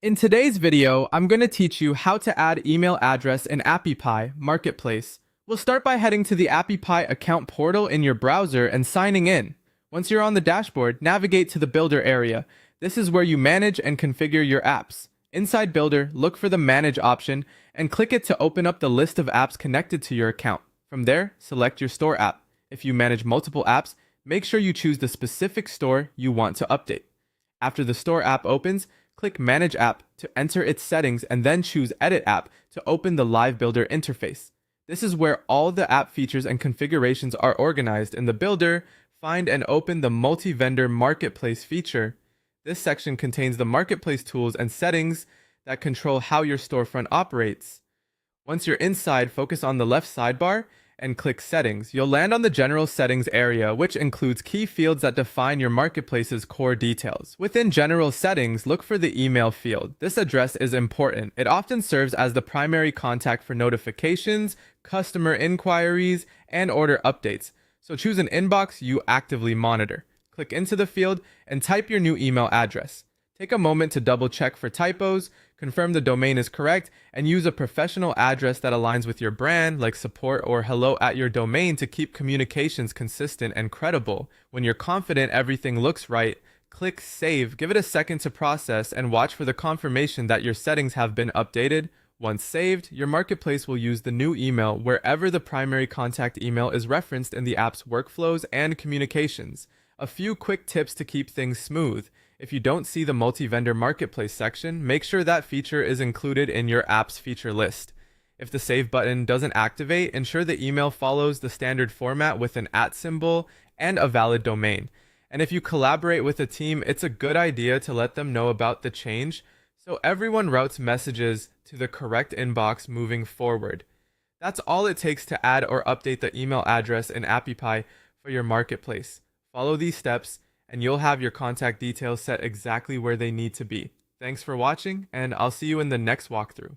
In today's video, I'm going to teach you how to add email address in Appy Marketplace. We'll start by heading to the Appy account portal in your browser and signing in. Once you're on the dashboard, navigate to the Builder area. This is where you manage and configure your apps. Inside Builder, look for the Manage option and click it to open up the list of apps connected to your account. From there, select your store app. If you manage multiple apps, make sure you choose the specific store you want to update. After the store app opens, click Manage App to enter its settings and then choose Edit App to open the Live Builder interface. This is where all the app features and configurations are organized. In the Builder, find and open the Multi-Vendor Marketplace feature. This section contains the marketplace tools and settings that control how your storefront operates. Once you're inside, focus on the left sidebar and click Settings. You'll land on the General Settings area, which includes key fields that define your marketplace's core details. Within General Settings, look for the email field. This address is important. It often serves as the primary contact for notifications, customer inquiries, and order updates. So choose an inbox you actively monitor. Click into the field and type your new email address. Take a moment to double check for typos, confirm the domain is correct, and use a professional address that aligns with your brand, like support or hello at your domain, to keep communications consistent and credible. When you're confident everything looks right, click Save. Give it a second to process and watch for the confirmation that your settings have been updated. Once saved, your marketplace will use the new email wherever the primary contact email is referenced in the app's workflows and communications. A few quick tips to keep things smooth. If you don't see the multi-vendor marketplace section, make sure that feature is included in your app's feature list. If the save button doesn't activate, ensure the email follows the standard format with an @ symbol and a valid domain. And if you collaborate with a team, it's a good idea to let them know about the change so everyone routes messages to the correct inbox moving forward. That's all it takes to add or update the email address in Appy for your marketplace. Follow these steps and you'll have your contact details set exactly where they need to be. Thanks for watching, and I'll see you in the next walkthrough.